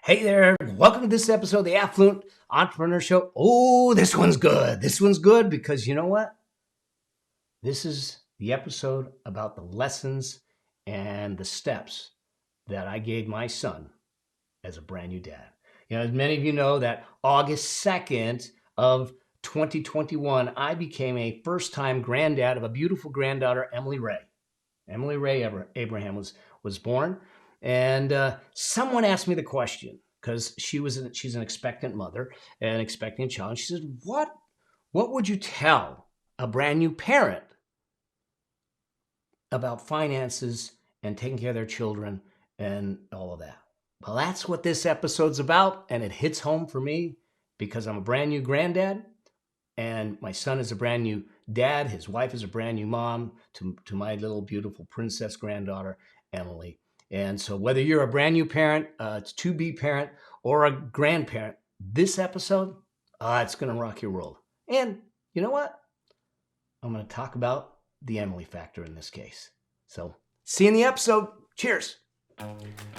Hey there, welcome to this episode of the Affluent Entrepreneur Show. Oh, this one's good. This one's good because you know what? This is the episode about the lessons and the steps that I gave my son as a brand new dad. As many of you know, that August 2nd of 2021, I became a first-time granddad of a beautiful granddaughter, Emily Ray. Emily Ray Abraham was born. And someone asked me the question, because she's an expectant mother and expecting a child. And she said, what would you tell a brand new parent about finances and taking care of their children and all of that? Well, that's what this episode's about, and it hits home for me because I'm a brand new granddad, and my son is a brand new dad. His wife is a brand new mom to my little beautiful princess granddaughter, Emily. And so whether you're a brand new parent, to-be parent, or a grandparent, this episode, it's going to rock your world. And you know what? I'm going to talk about the Emily factor in this case. So see you in the episode. Cheers.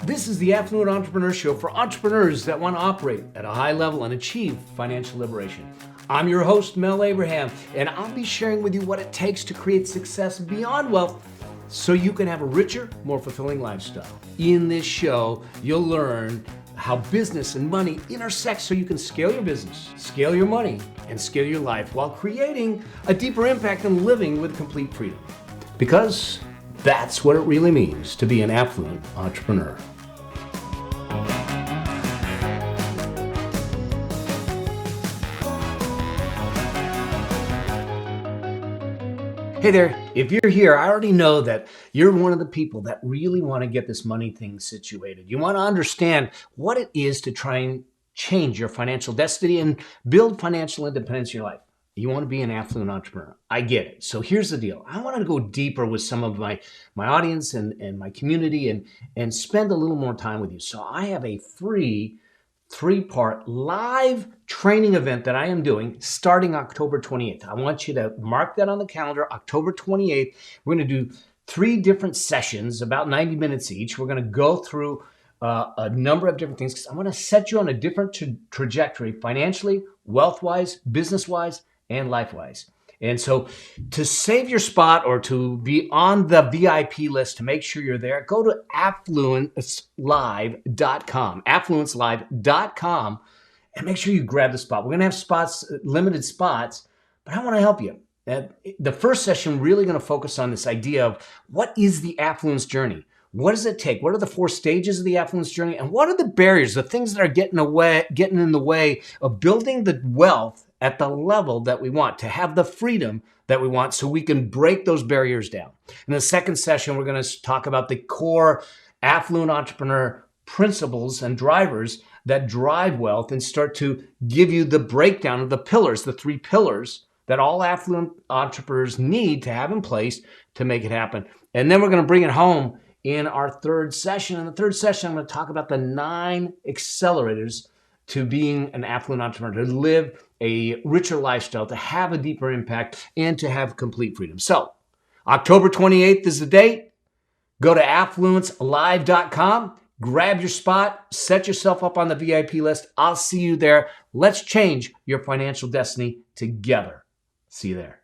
This is the Affluent Entrepreneur Show for entrepreneurs that want to operate at a high level and achieve financial liberation. I'm your host, Mel Abraham, and I'll be sharing with you what it takes to create success beyond wealth so you can have a richer, more fulfilling lifestyle. In this show, you'll learn how business and money intersect so you can scale your business, scale your money, and scale your life while creating a deeper impact and living with complete freedom. Because that's what it really means to be an affluent entrepreneur. Hey there, if you're here, I already know that you're one of the people that really want to get this money thing situated. You want to understand what it is to try and change your financial destiny and build financial independence in your life. You want to be an affluent entrepreneur. I get it. So here's the deal. I want to go deeper with some of my audience and my community and spend a little more time with you. So I have a free 3-part live training event that I am doing starting October 28th. I want you to mark that on the calendar, October 28th. We're going to do 3 different sessions, about 90 minutes each. We're going to go through a number of different things because I want to set you on a different trajectory financially, wealth-wise, business-wise, and life-wise. And so to save your spot or to be on the VIP list, to make sure you're there, go to affluencelive.com, and make sure you grab the spot. We're going to have spots, limited spots, but I want to help you. The first session really going to focus on this idea of what is the affluence journey? What does it take? What are the 4 stages of the affluence journey? And what are the barriers, the things that are getting in the way of building the wealth at the level that we want, to have the freedom that we want so we can break those barriers down. In the second session, we're going to talk about the core affluent entrepreneur principles and drivers that drive wealth and start to give you the breakdown of the pillars, the 3 pillars that all affluent entrepreneurs need to have in place to make it happen. And then we're going to bring it home in our third session. In the third session, I'm going to talk about the 9 accelerators to being an affluent entrepreneur, to live a richer lifestyle, to have a deeper impact, and to have complete freedom. So, October 28th is the date. Go to affluencelive.com, grab your spot, set yourself up on the VIP list. I'll see you there. Let's change your financial destiny together. See you there.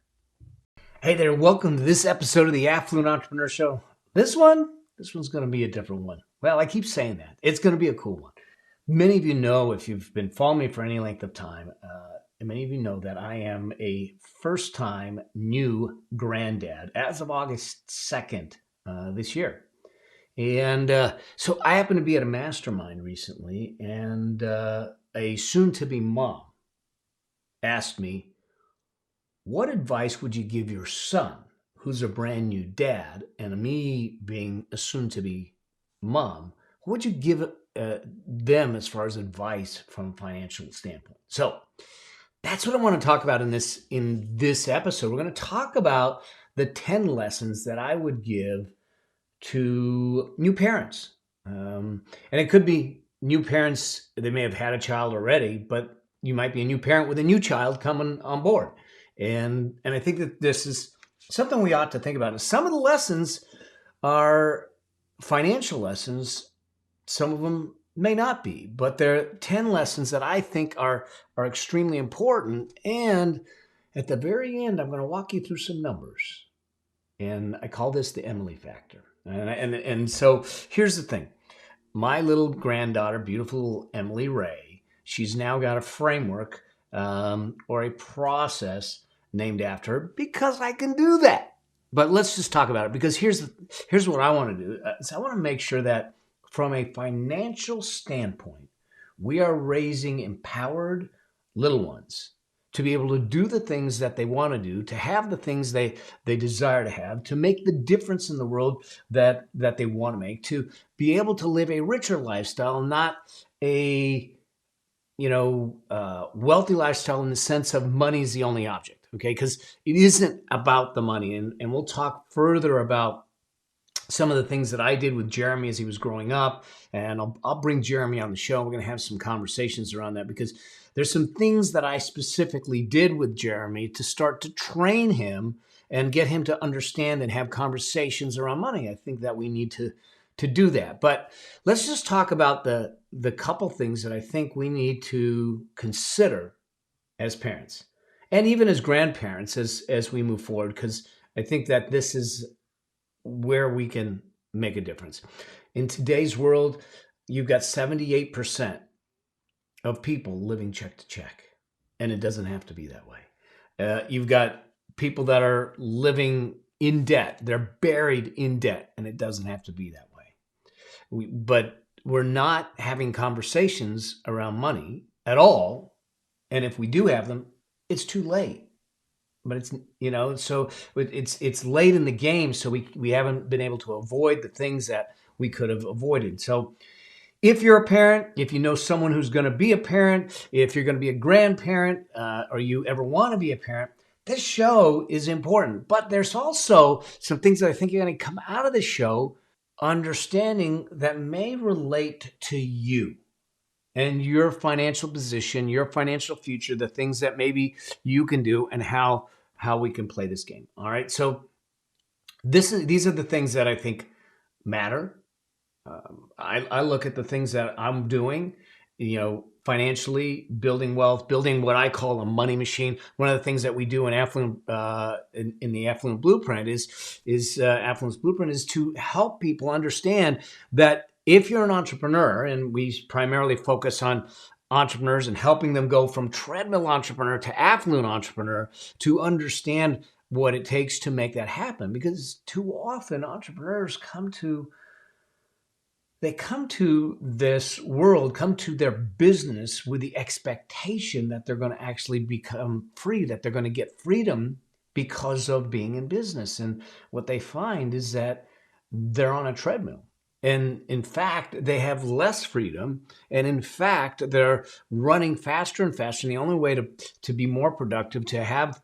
Hey there, welcome to this episode of the Affluent Entrepreneur Show. This one's going to be a different one. Well, I keep saying that. It's going to be a cool one. Many of you know, if you've been following me for any length of time, many of you know that I am a first-time new granddad as of August 2nd this year. And so I happened to be at a mastermind recently, and a soon-to-be mom asked me, what advice would you give your son, who's a brand new dad, and me being a soon-to-be mom, what would you give them as far as advice from a financial standpoint? So that's what I want to talk about in this episode. We're going to talk about the 10 lessons that I would give to new parents. And it could be new parents, they may have had a child already, but you might be a new parent with a new child coming on board. And I think that this is something we ought to think about. And some of the lessons are financial lessons. Some of them May not be, but there are 10 lessons that I think are extremely important. And at the very end, I'm going to walk you through some numbers. And I call this the Emily factor. And so here's the thing. My little granddaughter, beautiful little Emily Ray, she's now got a framework or a process named after her because I can do that. But let's just talk about it, because here's what I want to do. Is I want to make sure that from a financial standpoint, we are raising empowered little ones to be able to do the things that they want to do, to have the things they desire to have, to make the difference in the world that they want to make, to be able to live a richer lifestyle, not a wealthy lifestyle in the sense of money is the only object, okay? Because it isn't about the money. And we'll talk further about some of the things that I did with Jeremy as he was growing up. And I'll bring Jeremy on the show. We're going to have some conversations around that, because there's some things that I specifically did with Jeremy to start to train him and get him to understand and have conversations around money. I think that we need to do that. But let's just talk about the couple things that I think we need to consider as parents and even as grandparents as we move forward, because I think that this is where we can make a difference. In today's world, you've got 78% of people living check to check, and it doesn't have to be that way. You've got people that are living in debt. They're buried in debt, and it doesn't have to be that way. But we're not having conversations around money at all, and if we do have them, it's too late. But so it's late in the game, so we haven't been able to avoid the things that we could have avoided. So if you're a parent, if you know someone who's going to be a parent, if you're going to be a grandparent, or you ever want to be a parent, this show is important. But there's also some things that I think are going to come out of this show understanding that may relate to you and your financial position, your financial future, the things that maybe you can do, and how we can play this game. All right. So these are the things that I think matter. I look at the things that I'm doing, financially, building wealth, building what I call a money machine. One of the things that we do in Affluent, in the Affluent Blueprint Affluence Blueprint is to help people understand that if you're an entrepreneur, and we primarily focus on entrepreneurs and helping them go from treadmill entrepreneur to affluent entrepreneur, to understand what it takes to make that happen. Because too often entrepreneurs come to this world, come to their business with the expectation that they're going to actually become free, that they're going to get freedom because of being in business. And what they find is that they're on a treadmill. And in fact, they have less freedom. And in fact, they're running faster and faster. And the only way to be more productive, to have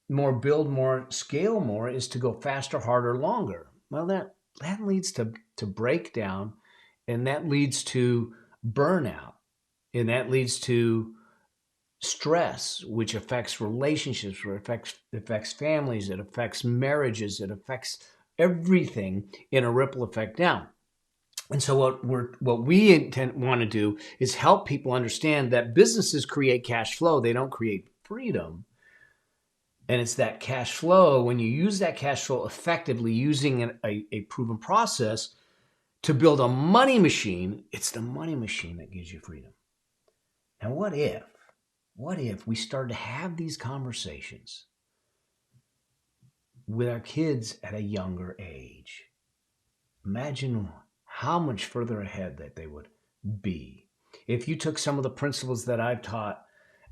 more, build more, scale more, is to go faster, harder, longer. Well, that leads to breakdown, and that leads to burnout, and that leads to stress, which affects relationships, affects families, it affects marriages, it affects everything in a ripple effect down. And so what we want to do is help people understand that businesses create cash flow. They don't create freedom. And it's that cash flow, when you use that cash flow effectively using a proven process to build a money machine, it's the money machine that gives you freedom. Now, what if we started to have these conversations with our kids at a younger age? Imagine how much further ahead that they would be if you took some of the principles that I've taught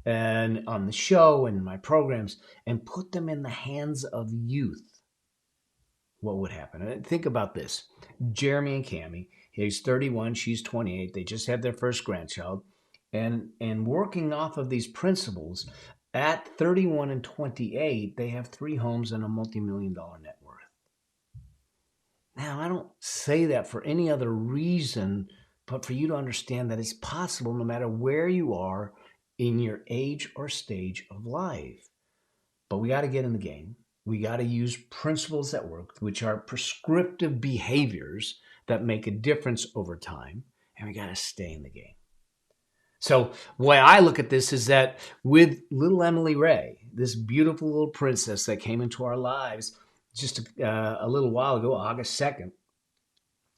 and on the show and in my programs and put them in the hands of youth. What would happen? And think about this. Jeremy and Cammie, he's 31, she's 28. They just had their first grandchild. And working off of these principles, at 31 and 28, they have 3 homes and a multi-million-dollar net worth. Now, I don't say that for any other reason, but for you to understand that it's possible no matter where you are in your age or stage of life. But we got to get in the game. We got to use principles that work, which are prescriptive behaviors that make a difference over time. and we got to stay in the game. So the way I look at this is that with little Emily Ray, this beautiful little princess that came into our lives just a little while ago, August 2nd,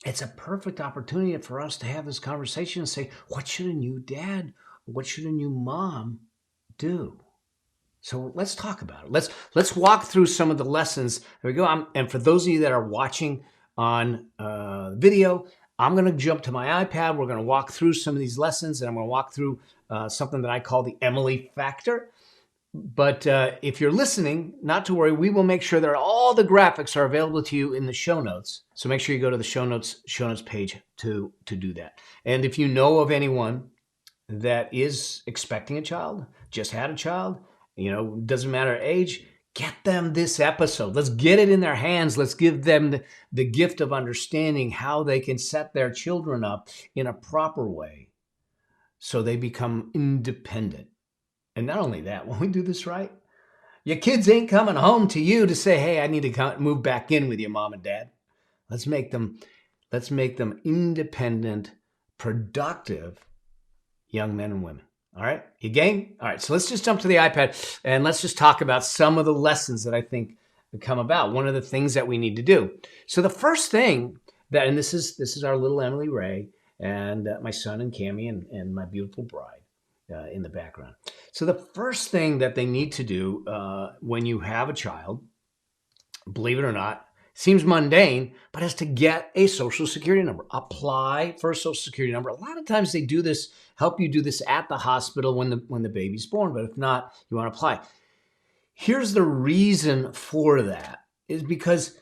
it's a perfect opportunity for us to have this conversation and say, what should a new dad, what should a new mom do? So let's talk about it. Let's walk through some of the lessons. There we go. And for those of you that are watching on video, I'm going to jump to my iPad. We're going to walk through some of these lessons, and I'm going to walk through something that I call the Emily factor. But if you're listening, not to worry, we will make sure that all the graphics are available to you in the show notes. So make sure you go to the show notes page to do that. And if you know of anyone that is expecting a child, just had a child, doesn't matter age, get them this episode. Let's get it in their hands. Let's give them the gift of understanding how they can set their children up in a proper way so they become independent. And not only that, when we do this right, your kids ain't coming home to you to say, hey, I need to move back in with you, mom and dad. Let's make them independent, productive young men and women. All right, you game? All right, so let's just jump to the iPad and let's just talk about some of the lessons that I think come about. One of the things that we need to do. So the first thing and this is our little Emily Ray and my son and Cammie and my beautiful bride in the background. So the first thing that they need to do when you have a child, believe it or not, seems mundane, but is to get a social security number. Apply for a social security number. A lot of times they do this, help you do this at the hospital when the baby's born, but if not, you want to apply. Here's the reason for that, is because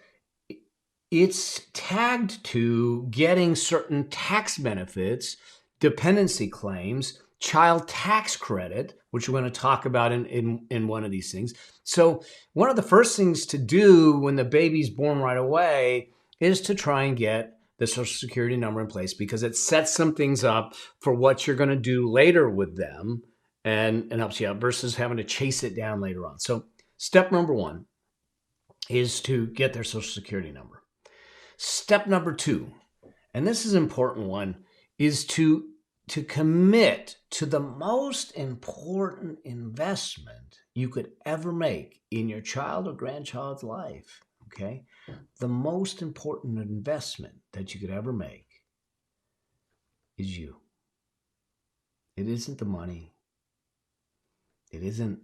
it's tagged to getting certain tax benefits, dependency claims, child tax credit, which we're going to talk about in one of these things. So one of the first things to do when the baby's born right away is to try and get the Social Security number in place, because it sets some things up for what you're going to do later with them and helps you out versus having to chase it down later on. So step number one is to get their Social Security number. Step number two, and this is an important one, is to commit to the most important investment you could ever make in your child or grandchild's life, okay? The most important investment that you could ever make is you. It isn't the money. It isn't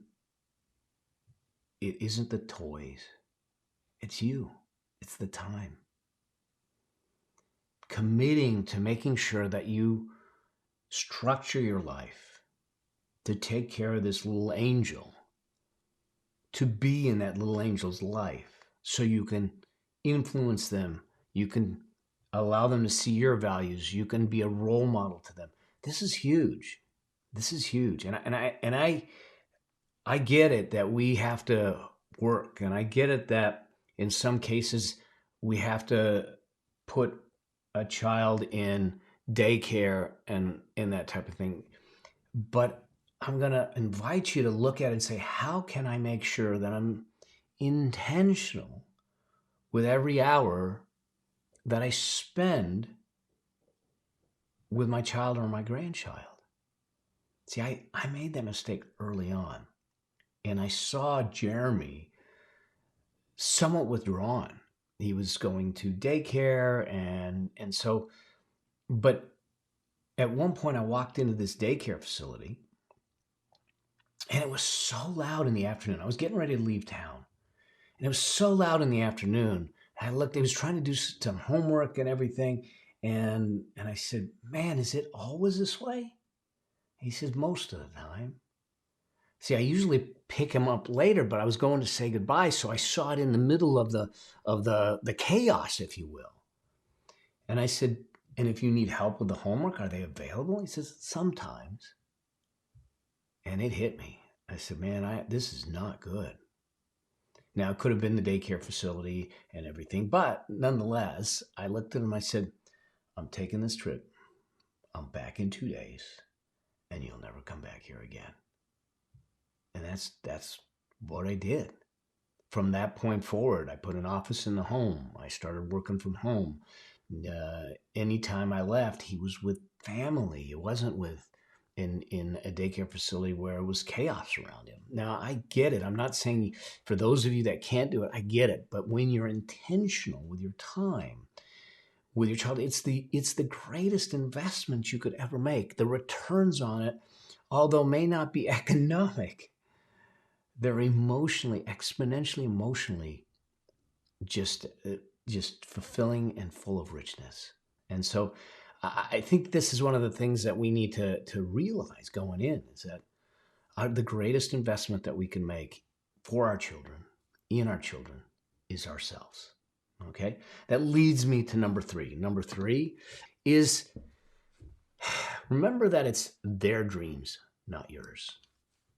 the toys. It's you. It's the time. Committing to making sure that you structure your life to take care of this little angel, to be in that little angel's life so you can influence them, you can allow them to see your values, you can be a role model to them. This is huge. This is huge. And I get it that we have to work, and I get it that in some cases we have to put a child in daycare and that type of thing. But I'm going to invite you to look at it and say, how can I make sure that I'm intentional with every hour that I spend with my child or my grandchild? See, I made that mistake early on, and I saw Jeremy somewhat withdrawn. He was going to daycare and so, but at one point I walked into this daycare facility and it was so loud in the afternoon. I was getting ready to leave town and it was so loud in the afternoon. I looked, he was trying to do some homework and everything. And I said, man, is it always this way? He says, most of the time. See, I usually pick him up later, but I was going to say goodbye, so I saw it in the middle of the chaos, if you will. And I said, and if you need help with the homework, are they available? He says, sometimes. And it hit me. I said, man, this is not good. Now, it could have been the daycare facility and everything, but nonetheless, I looked at him, I said, I'm taking this trip. I'm back in 2 days, and you'll never come back here again. And that's what I did. From that point forward, I put an office in the home. I started working from home. Anytime I left, he was with family. It wasn't in a daycare facility where it was chaos around him. Now, I get it. I'm not saying for those of you that can't do it, I get it. But when you're intentional with your time, with your child, it's the greatest investment you could ever make. The returns on it, although may not be economic, they're exponentially emotionally just fulfilling and full of richness. And so I think this is one of the things that we need to realize going in, is that the greatest investment that we can make for our children, in our children, is ourselves. Okay? That leads me to number 3. Number 3 is, remember that it's their dreams, not yours.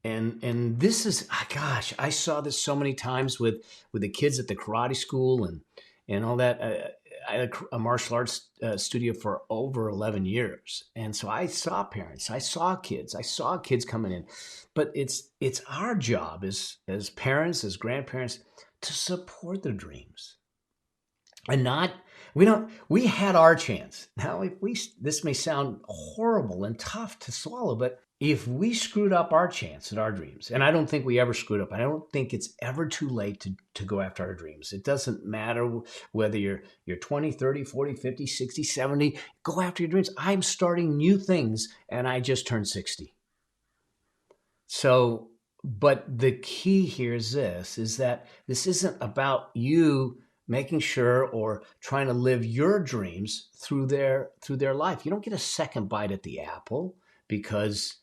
And this is, gosh, I saw this so many times with the kids at the karate school and all that. I had a martial arts studio for over 11 years. And so I saw parents, I saw kids coming in. But it's our job as parents, as grandparents, to support their dreams. And we had our chance. Now, this may sound horrible and tough to swallow, but if we screwed up our chance at our dreams, and I don't think we ever screwed up, I don't think it's ever too late to go after our dreams. It doesn't matter whether you're 20, 30, 40, 50, 60, 70, go after your dreams. I'm starting new things and I just turned 60. So, but the key here is that this isn't about you making sure or trying to live your dreams through their life. You don't get a second bite at the apple because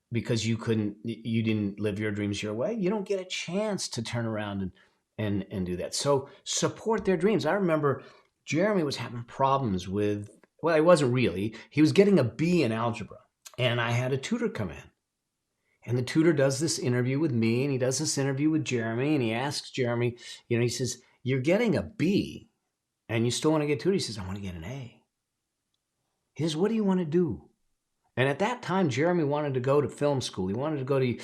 you didn't live your dreams your way. You don't get a chance to turn around and do that. So support their dreams. I remember Jeremy was having problems with, well, he wasn't really. He was getting a B in algebra. And I had a tutor come in. And the tutor does this interview with me, and he does this interview with Jeremy, and he asks Jeremy, he says, you're getting a B and you still want to get tutored? He says, I want to get an A. He says, what do you want to do? And at that time, Jeremy wanted to go to film school. He wanted to go to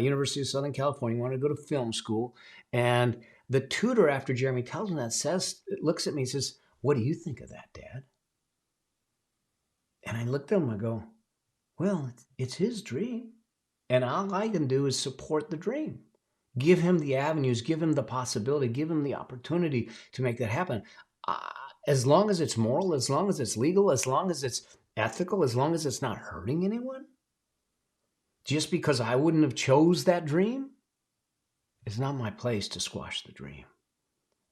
University of Southern California. He wanted to go to film school. And the tutor, after Jeremy tells him that, looks at me and says, what do you think of that, Dad? And I looked at him and I go, well, it's his dream. And all I can do is support the dream. Give him the avenues, give him the possibility, give him the opportunity to make that happen. As long as it's moral, as long as it's legal, as long as it's ethical, as long as it's not hurting anyone. Just because I wouldn't have chose that dream, it's not my place to squash the dream.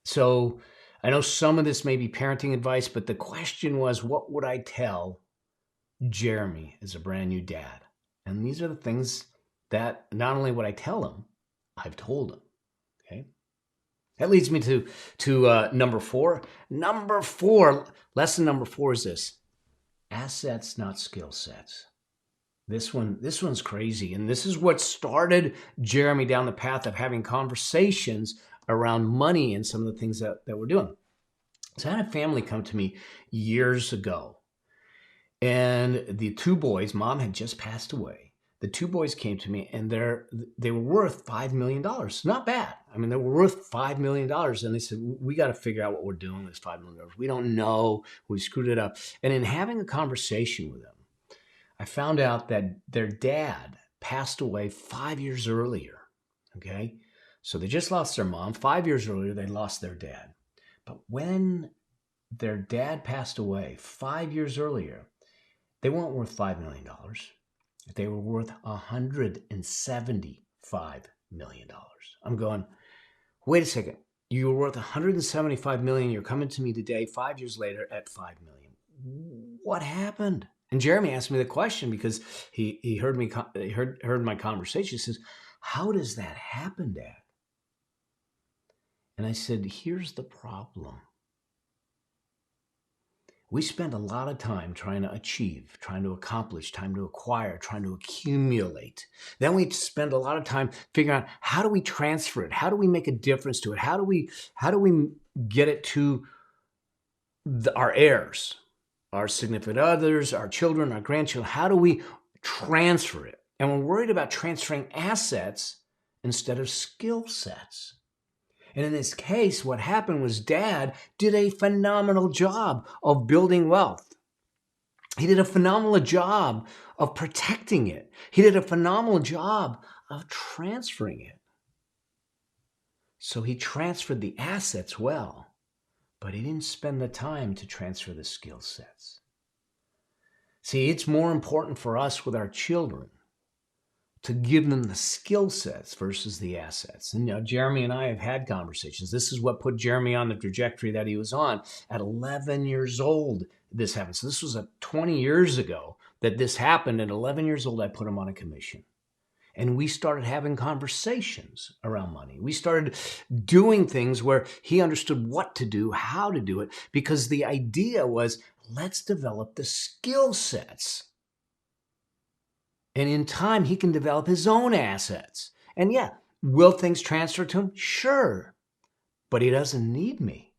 So I know some of this may be parenting advice, but the question was, what would I tell Jeremy as a brand new dad? And these are the things that not only would I tell him, I've told him. Okay. That leads me to number 4. Lesson number 4 is this: assets, not skill sets. This one's crazy. And this is what started Jeremy down the path of having conversations around money and some of the things that we're doing. So I had a family come to me years ago. And the 2 boys, mom had just passed away. The 2 boys came to me and they were worth $5 million. Not bad. I mean, they were worth $5 million. And they said, we got to figure out what we're doing with this $5 million. We don't know. We screwed it up. And in having a conversation with them, I found out that their dad passed away 5 years earlier. Okay. So they just lost their mom. 5 years earlier, they lost their dad. But when their dad passed away 5 years earlier, they weren't worth $5 million. They were worth $175 million. I'm going, wait a second. You were worth $175 million. You're coming to me today, 5 years later, at $5 million. What happened? And Jeremy asked me the question because he heard my conversation. He says, how does that happen, Dad? And I said, here's the problem. We spend a lot of time trying to achieve, trying to accomplish, trying to acquire, trying to accumulate. Then we spend a lot of time figuring out, how do we transfer it? How do we make a difference to it? How do we get it to our heirs, our significant others, our children, our grandchildren? How do we transfer it? And we're worried about transferring assets instead of skill sets. And in this case, what happened was Dad did a phenomenal job of building wealth. He did a phenomenal job of protecting it. He did a phenomenal job of transferring it. So he transferred the assets well, but he didn't spend the time to transfer the skill sets. See, it's more important for us with our children to give them the skill sets versus the assets. And Jeremy and I have had conversations. This is what put Jeremy on the trajectory that he was on. At 11 years old, this happened. So this was 20 years ago that this happened. At 11 years old, I put him on a commission. And we started having conversations around money. We started doing things where he understood what to do, how to do it, because the idea was, let's develop the skill sets. And in time, he can develop his own assets. And yeah, will things transfer to him? Sure. But he doesn't need me.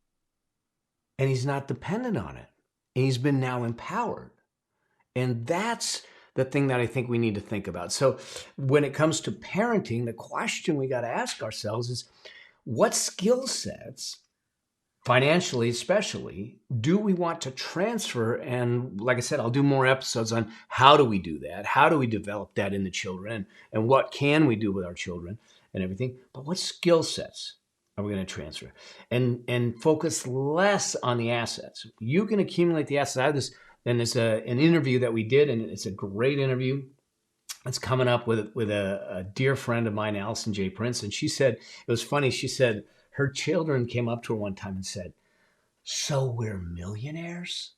And he's not dependent on it. And he's been now empowered. And that's the thing that I think we need to think about. So when it comes to parenting, the question we got to ask ourselves is, what skill sets, financially especially, do we want to transfer? And like I said, I'll do more episodes on how do we do that? How do we develop that in the children? And what can we do with our children and everything? But what skill sets are we going to transfer? And focus less on the assets. You can accumulate the assets. I have this, and there's an interview that we did, and it's a great interview. It's coming up with a dear friend of mine, Allison J. Prince. And she said, it was funny, she said, her children came up to her one time and said, "So we're millionaires?"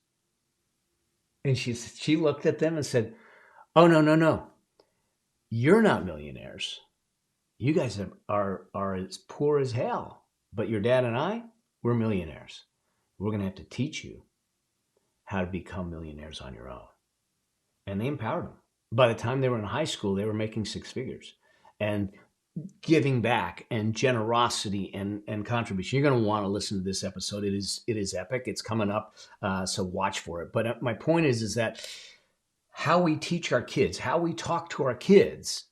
And she looked at them and said, "Oh, no. You're not millionaires. You guys are as poor as hell. But your dad and I, we're millionaires. We're going to have to teach you how to become millionaires on your own." And they empowered them. By the time they were in high school, they were making six figures. And giving back and generosity and contribution. You're going to want to listen to this episode. It is epic. It's coming up, so watch for it. But my point is that how we teach our kids, how we talk to our kids,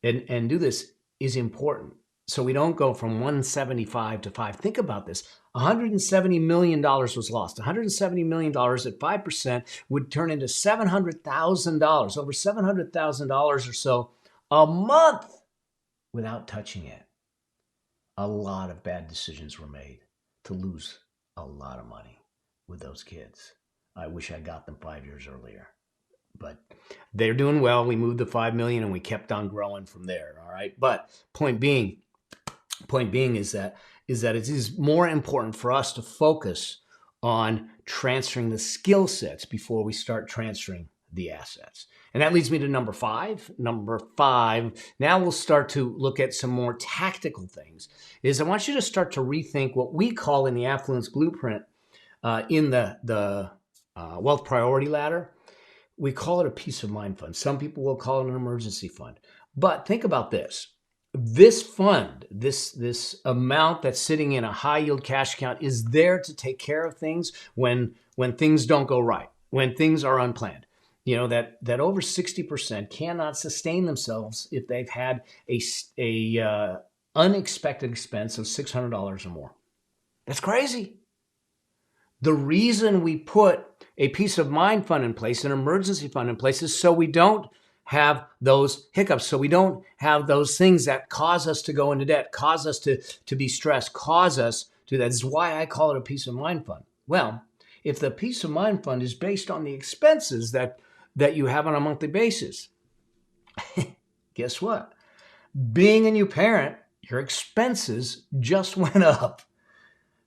and do this is important. So we don't go from 175 to 5. Think about this. $170 million was lost. $170 million at 5% would turn into $700,000, over $700,000 or so a month, without touching it. A lot of bad decisions were made to lose a lot of money with those kids. I wish I got them 5 years earlier. But they're doing well. We moved to 5 million and we kept on growing from there. All right. But point being is that it is more important for us to focus on transferring the skill sets before we start transferring the assets. And that leads me to number 5. Number 5, now we'll start to look at some more tactical things, is I want you to start to rethink what we call in the Affluence Blueprint, in the wealth priority ladder. We call it a peace of mind fund. Some people will call it an emergency fund. But think about this. This fund, this amount that's sitting in a high yield cash account, is there to take care of things when things don't go right, when things are unplanned. You know, that over 60% cannot sustain themselves if they've had a unexpected expense of $600 or more. That's crazy. The reason we put a peace of mind fund in place, an emergency fund in place, is so we don't have those hiccups, so we don't have those things that cause us to go into debt, cause us to be stressed, cause us to that. This is why I call it a peace of mind fund. Well, if the peace of mind fund is based on the expenses that you have on a monthly basis, guess what? Being a new parent, your expenses just went up.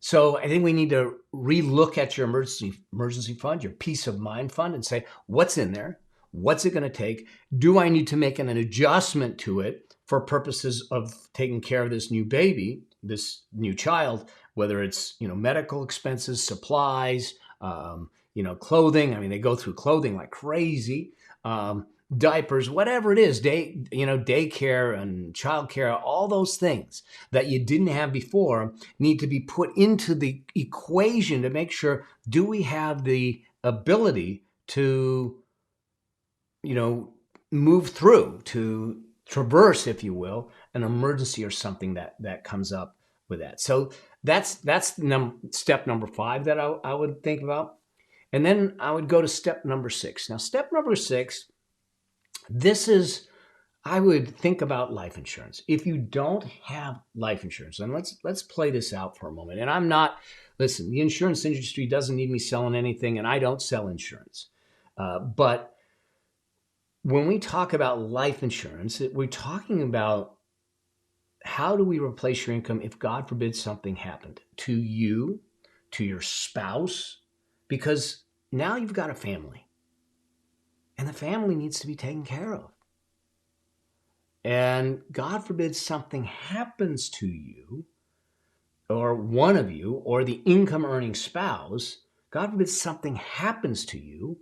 So I think we need to relook at your emergency fund, your peace of mind fund, and say, what's in there? What's it going to take? Do I need to make an adjustment to it for purposes of taking care of this new baby, this new child, whether it's, medical expenses, supplies, clothing. I mean, they go through clothing like crazy, diapers, whatever it is, daycare and childcare, all those things that you didn't have before need to be put into the equation to make sure, do we have the ability to, move through, to traverse, if you will, an emergency or something that comes up with that. So that's step number 5 that I would think about. And then I would go to step number 6. Now, step number 6, this is, I would think about life insurance. If you don't have life insurance, and let's play this out for a moment. And I'm not, listen, the insurance industry doesn't need me selling anything, and I don't sell insurance. But when we talk about life insurance, we're talking about how do we replace your income if, God forbid, something happened to you, to your spouse, because now you've got a family, and the family needs to be taken care of. And God forbid something happens to you, or one of you, or the income earning spouse, God forbid something happens to you,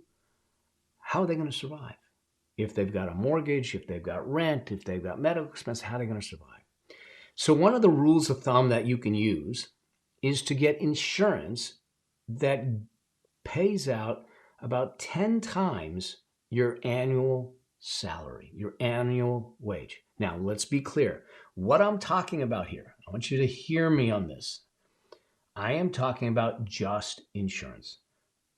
how are they going to survive? If they've got a mortgage, if they've got rent, if they've got medical expenses, how are they going to survive? So one of the rules of thumb that you can use is to get insurance that pays out about 10 times your annual salary, your annual wage. Now, let's be clear. What I'm talking about here, I want you to hear me on this. I am talking about just insurance,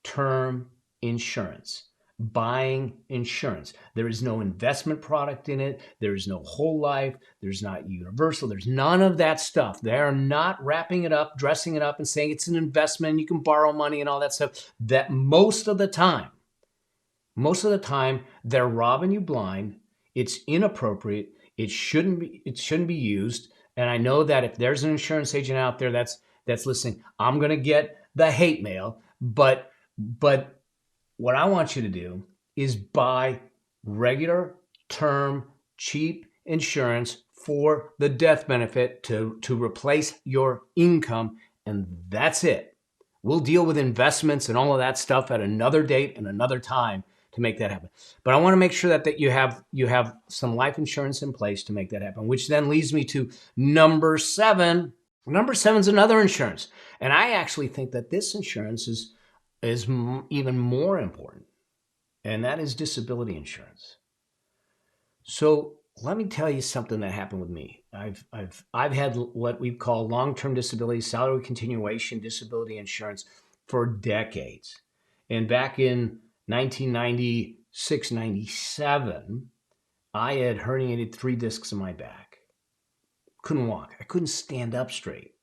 term insurance, buying insurance. There is no investment product in it. There is no whole life. There's not universal. There's none of that stuff. They're not wrapping it up, dressing it up and saying it's an investment and you can borrow money and all that stuff. That most of the time, they're robbing you blind. It's inappropriate. It shouldn't be used. And I know that if there's an insurance agent out there that's listening, I'm going to get the hate mail, but what I want you to do is buy regular term, cheap insurance for the death benefit to replace your income, and that's it. We'll deal with investments and all of that stuff at another date and another time to make that happen. But I want to make sure that you have some life insurance in place to make that happen, which then leads me to number 7. Number 7 is another insurance. And I actually think that this insurance is even more important, and that is disability insurance. So let me tell you something that happened with me. I've had what we call long-term disability, salary continuation disability insurance for decades. And back in 1996, 97, I had herniated 3 discs in my back. Couldn't walk. I couldn't stand up straight.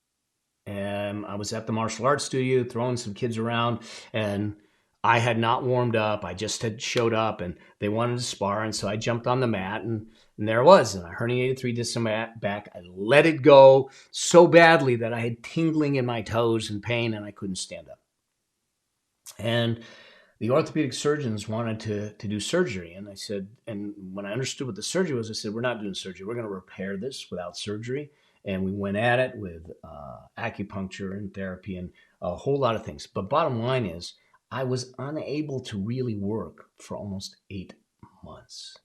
And I was at the martial arts studio throwing some kids around, and I had not warmed up. I just had showed up, and they wanted to spar, and so I jumped on the mat, and there it was. And I herniated 3 discs in my back. I let it go so badly that I had tingling in my toes and pain, and I couldn't stand up. And the orthopedic surgeons wanted to do surgery, and I said, and when I understood what the surgery was, I said, we're not doing surgery. We're going to repair this without surgery. And we went at it with acupuncture and therapy and a whole lot of things. But bottom line is, I was unable to really work for almost 8 months.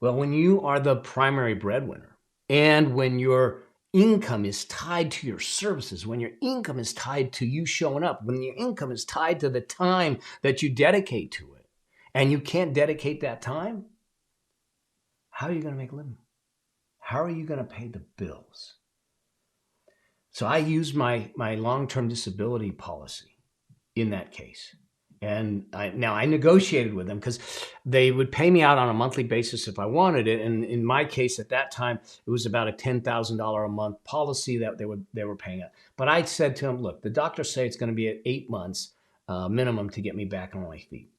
Well, when you are the primary breadwinner, and when your income is tied to your services, when your income is tied to you showing up, when your income is tied to the time that you dedicate to it, and you can't dedicate that time, how are you going to make a living? How are you going to pay the bills? So I used my long-term disability policy in that case. And I negotiated with them because they would pay me out on a monthly basis if I wanted it. And in my case at that time, it was about a $10,000 a month policy that they were paying out. But I said to them, look, the doctors say it's going to be at 8 months minimum to get me back on my feet.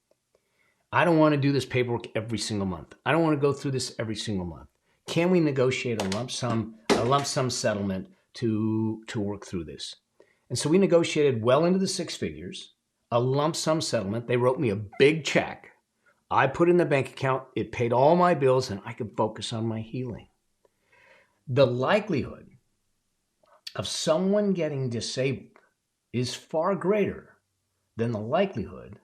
I don't want to do this paperwork every single month. I don't want to go through this every single month. Can we negotiate a lump sum settlement to work through this? And so we negotiated well into the 6 figures, a lump sum settlement. They wrote me a big check. I put in the bank account. It paid all my bills, and I could focus on my healing. The likelihood of someone getting disabled is far greater than the likelihood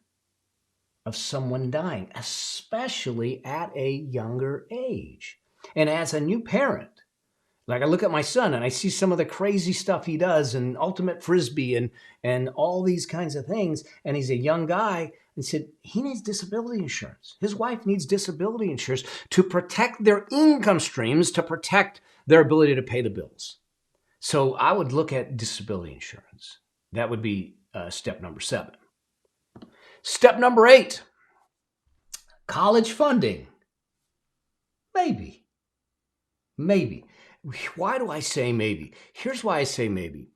of someone dying, especially at a younger age. And as a new parent, like I look at my son and I see some of the crazy stuff he does and ultimate frisbee and all these kinds of things. And he's a young guy and said he needs disability insurance. His wife needs disability insurance to protect their income streams, to protect their ability to pay the bills. So I would look at disability insurance. That would be step number 7. Step number 8, college funding. Maybe. Maybe. Why do I say maybe? Here's why I say maybe.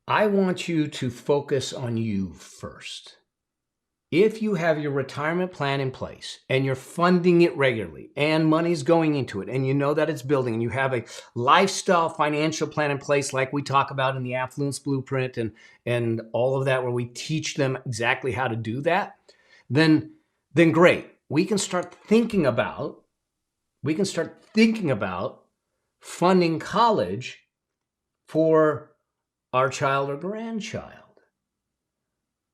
I want you to focus on you first. If you have your retirement plan in place and you're funding it regularly and money's going into it and you know that it's building and you have a lifestyle financial plan in place like we talk about in the Affluence Blueprint and all of that, where we teach them exactly how to do that, then great. We can start thinking about funding college for our child or grandchild.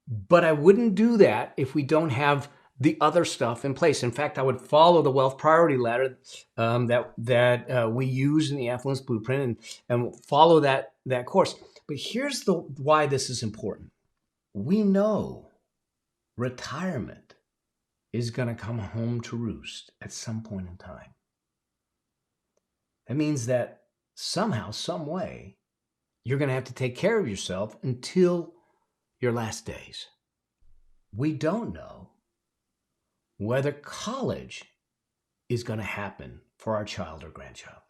But I wouldn't do that if we don't have the other stuff in place. In fact, I would follow the wealth priority ladder that we use in the Affluence Blueprint and follow that course. But here's why this is important. We know retirement is going to come home to roost at some point in time. That means that somehow, some way, you're going to have to take care of yourself until your last days. We don't know whether college is going to happen for our child or grandchild.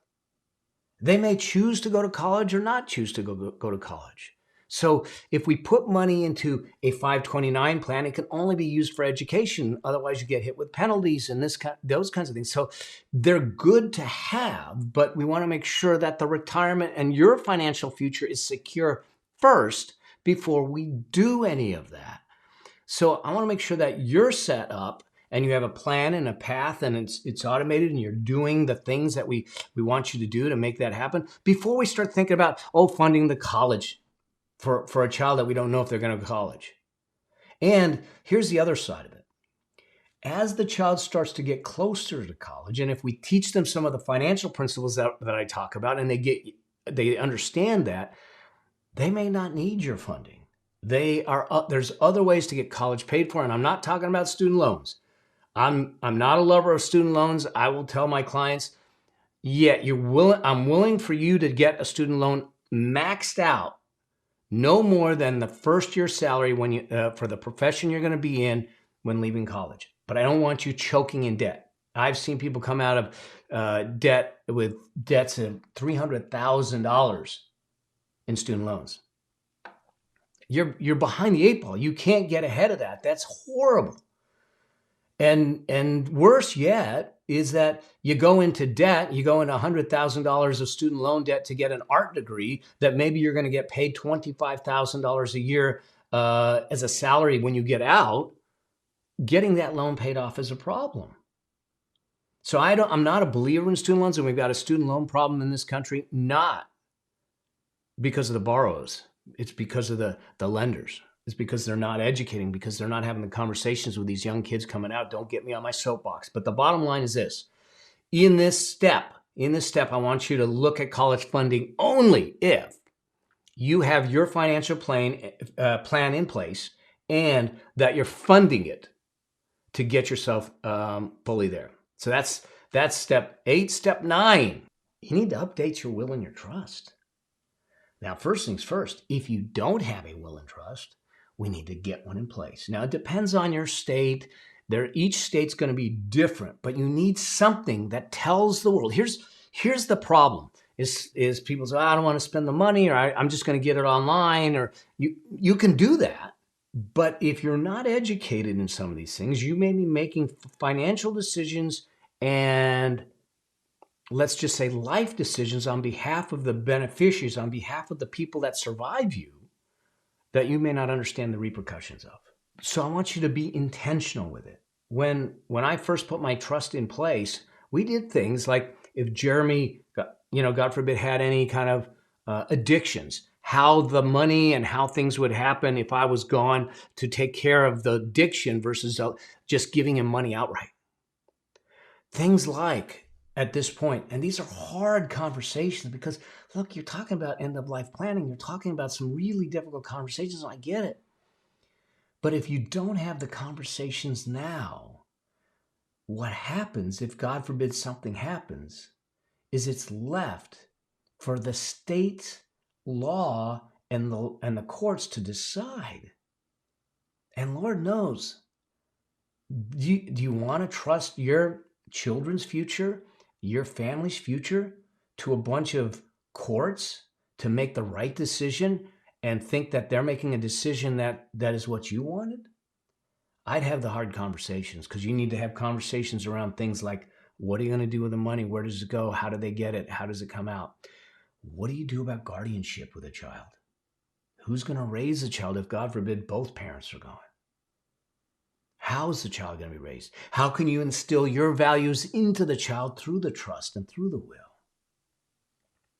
They may choose to go to college or not choose to go to college. So if we put money into a 529 plan, it can only be used for education. Otherwise, you get hit with penalties and those kinds of things. So they're good to have, but we want to make sure that the retirement and your financial future is secure first before we do any of that. So I want to make sure that you're set up and you have a plan and a path and it's automated and you're doing the things that we want you to do to make that happen before we start thinking about, funding the college for a child that we don't know if they're going to college. And here's the other side of it. As the child starts to get closer to college, and if we teach them some of the financial principles that I talk about and they understand that, they may not need your funding. There's other ways to get college paid for, and I'm not talking about student loans. I'm not a lover of student loans. I will tell my clients, I'm willing for you to get a student loan maxed out no more than the first year salary when you for the profession you're going to be in when leaving college. But I don't want you choking in debt. I've seen people come out of debt with debts of $300,000 in student loans. You're behind the 8 ball. You can't get ahead of that. That's horrible. And worse yet is that you go into debt, you go into $100,000 of student loan debt to get an art degree that maybe you're going to get paid $25,000 a year as a salary when you get out. Getting that loan paid off is a problem. So I'm not a believer in student loans, and we've got a student loan problem in this country, not because of the borrowers. It's because of the lenders. It's because they're not educating, because they're not having the conversations with these young kids coming out. Don't get me on my soapbox. But the bottom line is this. In this step, I want you to look at college funding only if you have your financial plan in place and that you're funding it to get yourself fully there. So that's step 8. Step 9, you need to update your will and your trust. Now, first things first, if you don't have a will and trust, we need to get one in place. Now, it depends on your state. Each state's going to be different, but you need something that tells the world. Here's the problem: is people say, I don't want to spend the money, or I'm just going to get it online, or you can do that. But if you're not educated in some of these things, you may be making financial decisions and, let's just say, life decisions on behalf of the beneficiaries, on behalf of the people that survive you, that you may not understand the repercussions of. So I want you to be intentional with it. When I first put my trust in place, we did things like if Jeremy, God forbid, had any kind of addictions, how the money and how things would happen if I was gone to take care of the addiction versus just giving him money outright. Things like, at this point, and these are hard conversations because, look, you're talking about end-of-life planning. You're talking about some really difficult conversations, and I get it. But if you don't have the conversations now, what happens if, God forbid, something happens, is it's left for the state law and the courts to decide. And Lord knows, do you want to trust your children's future, your family's future, to a bunch of courts to make the right decision and think that they're making a decision that is what you wanted? I'd have the hard conversations, because you need to have conversations around things like, what are you going to do with the money? Where does it go? How do they get it? How does it come out? What do you do about guardianship with a child? Who's going to raise a child if, God forbid, both parents are gone? How is the child going to be raised? How can you instill your values into the child through the trust and through the will?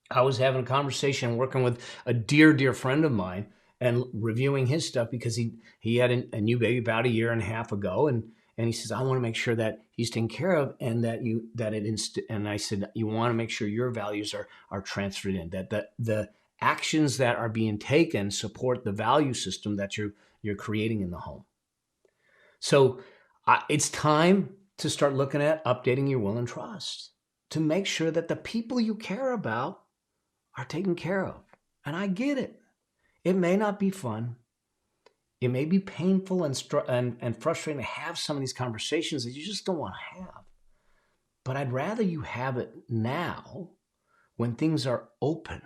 I was having a conversation working with a dear friend of mine and reviewing his stuff, because he had a new baby about a year and a half ago, and he says, I want to make sure that he's taken care of, and and I said, you want to make sure your values are transferred in, that the actions that are being taken support the value system that you're creating in the home. So it's time to start looking at updating your will and trust to make sure that the people you care about are taken care of. And I get it. It may not be fun. It may be painful and frustrating to have some of these conversations that you just don't want to have. But I'd rather you have it now, when things are open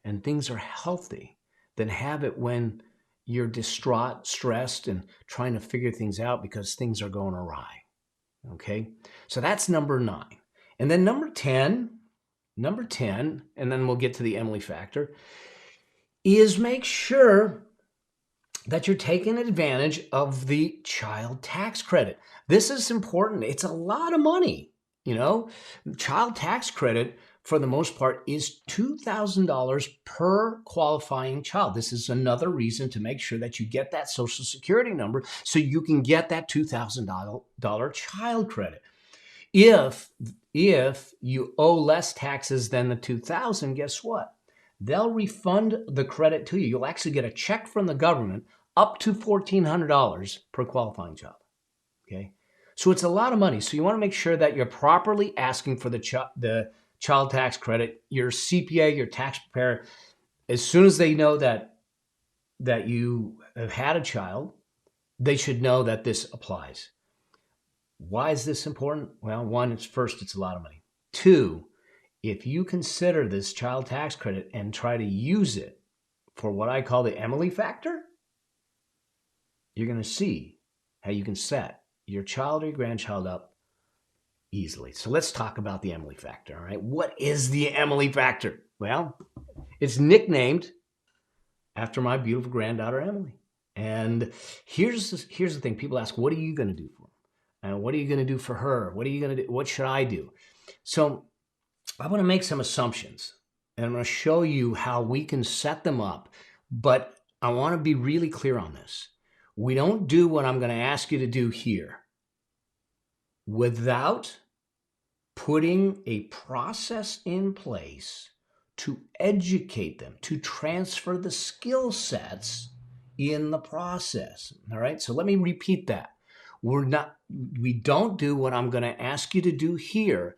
and things are healthy, than have it when you're distraught, stressed, and trying to figure things out because things are going awry. Okay? So that's number 9. And then number 10, and then we'll get to the Emily factor, is make sure that you're taking advantage of the child tax credit. This is important. It's a lot of money. Child tax credit, for the most part, is $2,000 per qualifying child. This is another reason to make sure that you get that Social Security number so you can get that $2,000 child credit. If you owe less taxes than the $2,000, guess what? They'll refund the credit to you. You'll actually get a check from the government up to $1,400 per qualifying child. Okay? So it's a lot of money. So you want to make sure that you're properly asking for the child tax credit. Your CPA, your tax preparer, as soon as they know that you have had a child, they should know that this applies. Why is this important? Well, one, it's a lot of money. 2, if you consider this child tax credit and try to use it for what I call the Emily factor, you're going to see how you can set your child or your grandchild up easily. So let's talk about the Emily factor, all right? What is the Emily factor? Well, it's nicknamed after my beautiful granddaughter, Emily. And here's the thing. People ask, what are you going to do for her? And what are you going to do for her? What are you going to do? What should I do? So I want to make some assumptions, and I'm going to show you how we can set them up. But I want to be really clear on this. We don't do what I'm going to ask you to do here without putting a process in place to educate them, to transfer the skill sets in the process. All right. So let me repeat that. We don't do what I'm going to ask you to do here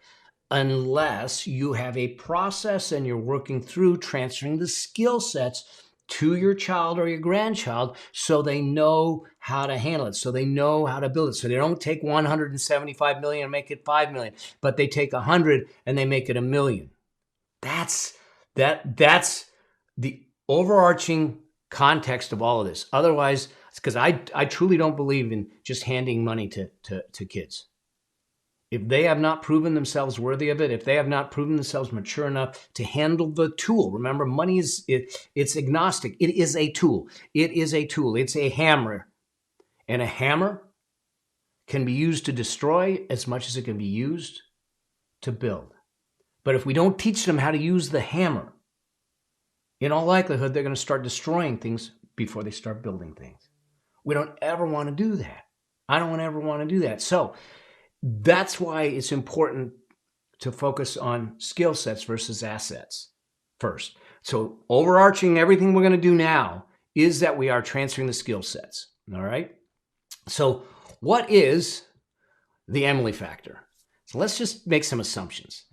unless you have a process and you're working through transferring the skill sets to your child or your grandchild so they know how to handle it, so they know how to build it. So they don't take 175 million and make it 5 million, but they take 100 and they make it 1 million. That's the overarching context of all of this. Otherwise, it's because I truly don't believe in just handing money to kids. If they have not proven themselves worthy of it, if they have not proven themselves mature enough to handle the tool, remember, money it's agnostic. It is a tool. It is a tool. It's a hammer. And a hammer can be used to destroy as much as it can be used to build. But if we don't teach them how to use the hammer, in all likelihood, they're going to start destroying things before they start building things. We don't ever want to do that. I don't ever want to do that. So that's why it's important to focus on skill sets versus assets first. So overarching everything we're going to do now is that we are transferring the skill sets. All right. So what is the Emily factor? So let's just make some assumptions.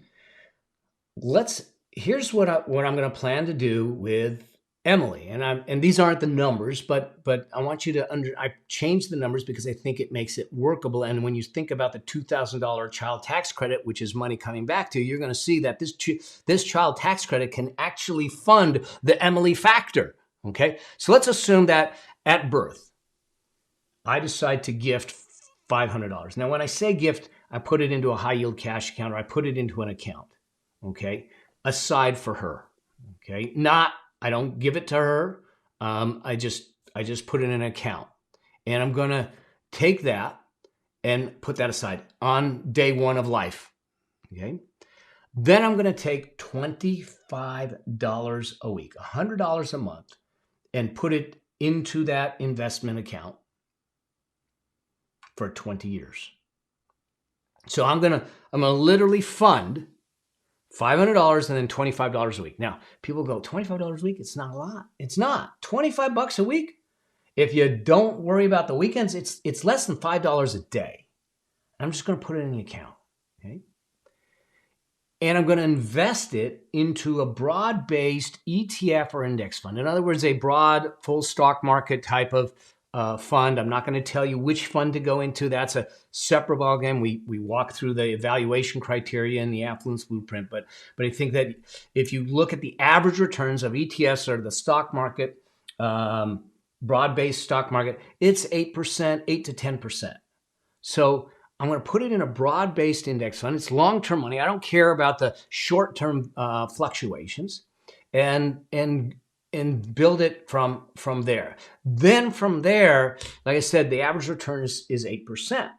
here's what I'm going to plan to do with Emily, and these aren't the numbers, but I want you to I changed the numbers because I think it makes it workable. And when you think about the $2,000 child tax credit, which is money coming back to you, you're going to see that this child tax credit can actually fund the Emily factor. Okay, so let's assume that at birth, I decide to gift $500. Now, when I say gift, I put it into a high yield cash account, or I put it into an account. Okay, aside for her. Okay, I don't give it to her. I just put it in an account, and I'm gonna take that and put that aside on day one of life. Okay, then I'm gonna take $25 a week, $100 a month, and put it into that investment account for 20 years. So I'm gonna literally fund $500 and then $25 a week. Now, people go, $25 a week? It's not a lot. It's not. $25 a week? If you don't worry about the weekends, it's less than $5 a day. I'm just going to put it in the account. Okay? And I'm going to invest it into a broad-based ETF or index fund. In other words, a broad, full stock market type of fund. I'm not going to tell you which fund to go into. That's a separate ballgame. We walk through the evaluation criteria in the Affluence Blueprint. But I think that if you look at the average returns of ETFs or the stock market, broad-based stock market, it's 8%, 8 to 10%. So I'm going to put it in a broad-based index fund. It's long-term money. I don't care about the short-term fluctuations, and build it from there. Then from there, like I said, the average return is 8%.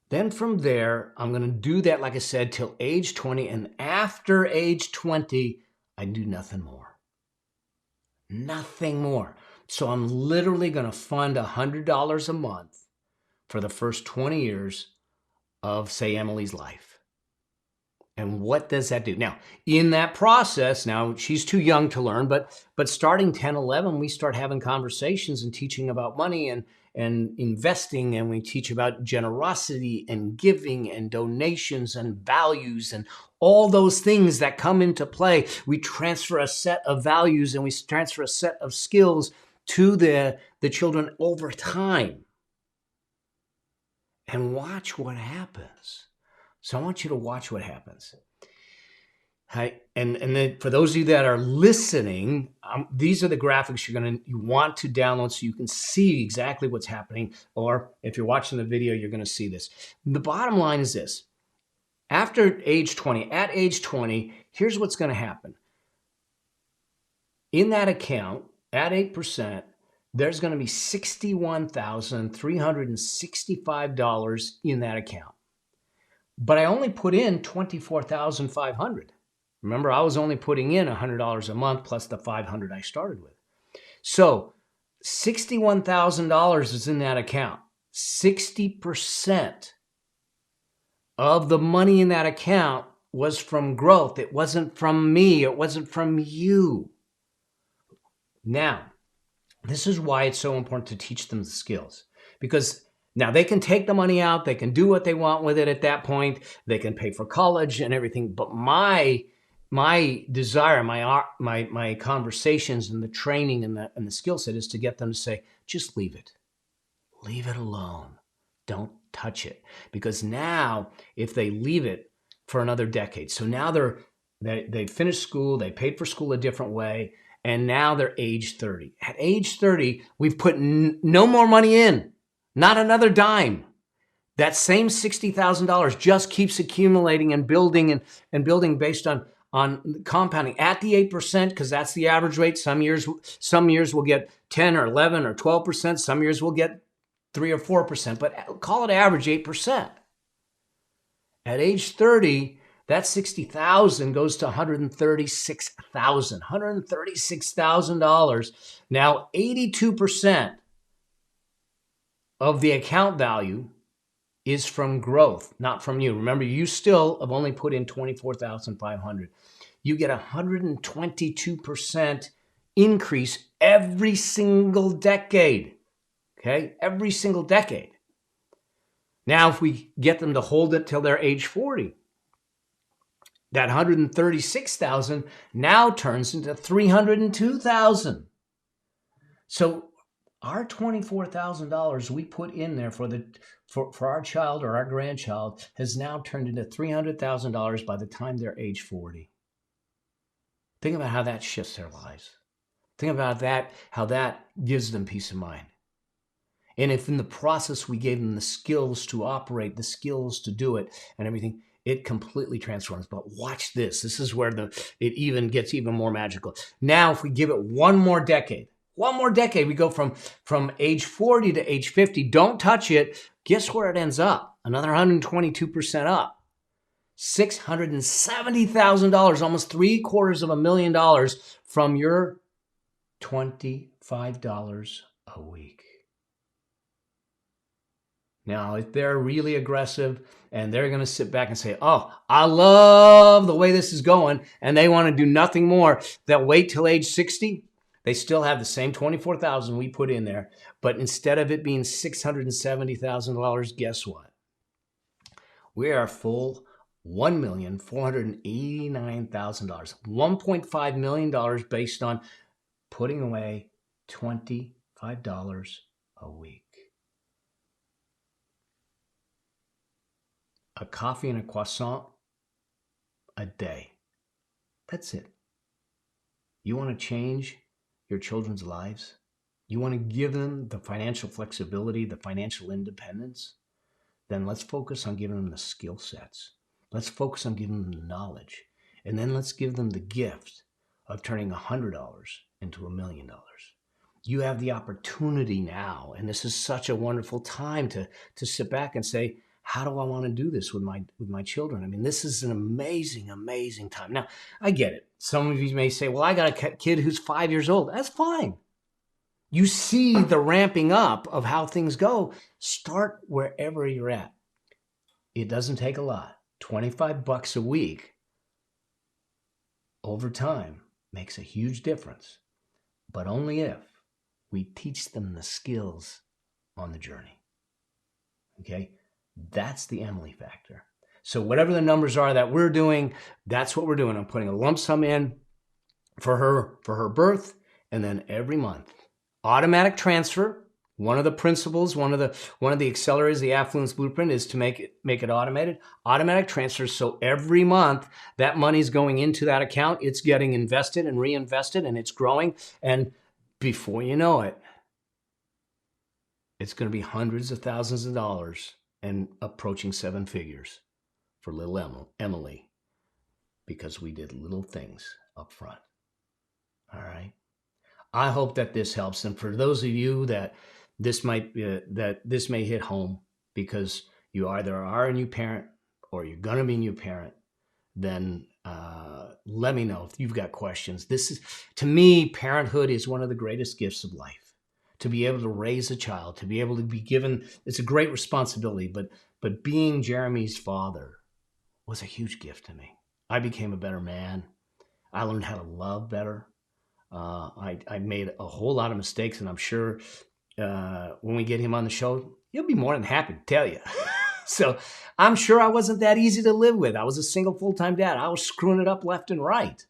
Then from there, I'm going to do that, like I said, till age 20. And after age 20, I do nothing more. Nothing more. So I'm literally going to fund $100 a month for the first 20 years of, say, Emily's life. And what does that do? Now, in that process, now she's too young to learn, but starting 10, 11, we start having conversations and teaching about money and investing, and we teach about generosity and giving and donations and values and all those things that come into play. We transfer a set of values and we transfer a set of skills to the children over time. And watch what happens. So I want you to watch what happens. And then for those of you that are listening, these are the graphics you want to download so you can see exactly what's happening. Or if you're watching the video, you're going to see this. The bottom line is this. After age 20, at age 20, here's what's going to happen. In that account, at 8%, there's going to be $61,365 in that account. But I only put in $24,500. Remember, I was only putting in $100 a month plus the $500 I started with. So $61,000 is in that account. 60% of the money in that account was from growth. It wasn't from me. It wasn't from you. Now, this is why it's so important to teach them the skills. Because now they can take the money out. They can do what they want with it at that point. They can pay for college and everything. But my desire, my conversations and the training and the skill set is to get them to say, just leave it. Leave it alone. Don't touch it. Because now, if they leave it for another decade, so now they finished school, they paid for school a different way, and now they're age 30. At age 30, we've put no more money in. Not another dime. That same $60,000 just keeps accumulating and building and building based on compounding at the 8%, because that's the average rate. Some years we'll get 10 or 11 or 12%. Some years we'll get 3 or 4%, but call it average 8%. At age 30, that $60,000 goes to $136,000. $136,000. Now, 82% of the account value is from growth, not from you. Remember, you still have only put in $24,500. You get 122% increase every single decade. Okay? Every single decade. Now, if we get them to hold it till they're age 40, That $136,000 now turns into $302,000. So our $24,000 we put in there for our child or our grandchild has now turned into $300,000 by the time they're age 40. Think about how that shifts their lives. Think about that, how that gives them peace of mind. And if in the process we gave them the skills to operate, the skills to do it and everything, it completely transforms. But watch this. This is where it even gets even more magical. Now, if we give it one more decade, we go from age 40 to age 50. Don't touch it. Guess where it ends up? Another 122% up. $670,000, almost $750,000 from your $25 a week. Now, if they're really aggressive and they're going to sit back and say, oh, I love the way this is going, and they want to do nothing more, they'll wait till age 60. They still have the same $24,000 we put in there, but instead of it being $670,000, guess what? We are full $1,489,000, $1.5 million based on putting away $25 a week. A coffee and a croissant a day. That's it. You want to change your children's lives? You want to give them the financial flexibility, the financial independence? Then let's focus on giving them the skill sets. Let's focus on giving them the knowledge. And then let's give them the gift of turning $100 into $1 million. You have the opportunity now, and this is such a wonderful time to sit back and say, how do I want to do this with my children? I mean, this is an amazing, amazing time. Now, I get it. Some of you may say, well, I got a kid who's 5 years old. That's fine. You see the ramping up of how things go. Start wherever you're at. It doesn't take a lot. $25 a week over time makes a huge difference, but only if we teach them the skills on the journey. Okay? That's the Emily factor. So whatever the numbers are that we're doing, that's what we're doing. I'm putting a lump sum in for her birth, and then every month, automatic transfer. One of the principles, one of the accelerators, the Affluence Blueprint, is to make it automated. Automatic transfer. So every month that money's going into that account, it's getting invested and reinvested, and it's growing. And before you know it, it's going to be hundreds of thousands of dollars and approaching 7 figures for little Emily, because we did little things up front. All right. I hope that this helps. And for those of you that this may hit home, because you either are a new parent or you're going to be a new parent, then let me know if you've got questions. This is, to me, parenthood is one of the greatest gifts of life. To be able to raise a child, to be able to be given, it's a great responsibility, but being Jeremy's father was a huge gift to me. I became a better man. I learned how to love better. I made a whole lot of mistakes, and I'm sure when we get him on the show, he'll be more than happy to tell you. So I'm sure I wasn't that easy to live with. I was a single full-time dad. I was screwing it up left and right.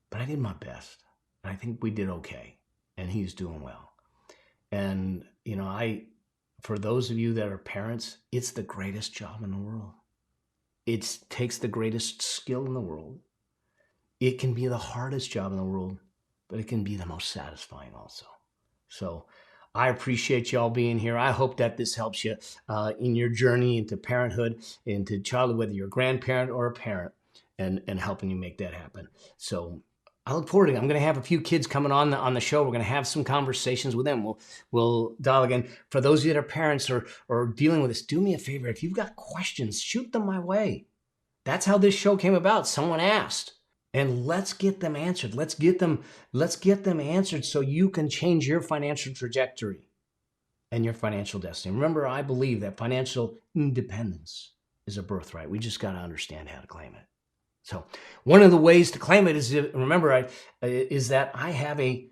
But I did my best. And I think we did okay. And he's doing well. And, for those of you that are parents, it's the greatest job in the world. It takes the greatest skill in the world. It can be the hardest job in the world, but it can be the most satisfying also. So I appreciate y'all being here. I hope that this helps you in your journey into parenthood, into childhood, whether you're a grandparent or a parent, and helping you make that happen. So I look forward to it. I'm going to have a few kids coming on the show. We're going to have some conversations with them. We'll dial again. For those of you that are parents or dealing with this, do me a favor. If you've got questions, shoot them my way. That's how this show came about. Someone asked, and let's get them answered. Let's get them answered so you can change your financial trajectory and your financial destiny. Remember, I believe that financial independence is a birthright. We just got to understand how to claim it. So one of the ways to claim it is, is that I have a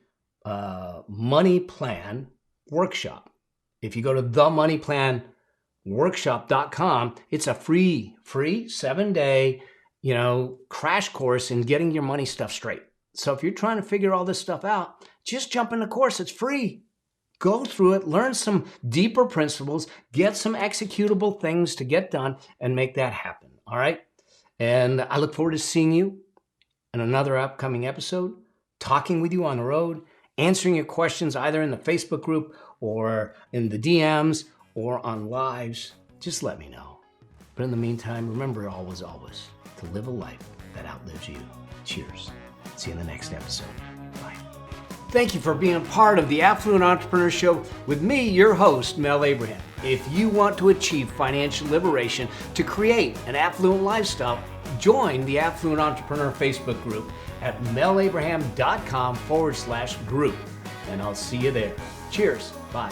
money plan workshop. If you go to themoneyplanworkshop.com, it's a free 7-day crash course in getting your money stuff straight. So if you're trying to figure all this stuff out, just jump in the course. It's free. Go through it, learn some deeper principles, get some executable things to get done, and make that happen. All right? And I look forward to seeing you in another upcoming episode, talking with you on the road, answering your questions either in the Facebook group or in the DMs or on lives. Just let me know. But in the meantime, remember always to live a life that outlives you. Cheers. See you in the next episode. Bye. Thank you for being a part of the Affluent Entrepreneur Show with me, your host, Mel Abraham. If you want to achieve financial liberation to create an affluent lifestyle, join the Affluent Entrepreneur Facebook group at melabraham.com/group. And I'll see you there. Cheers. Bye.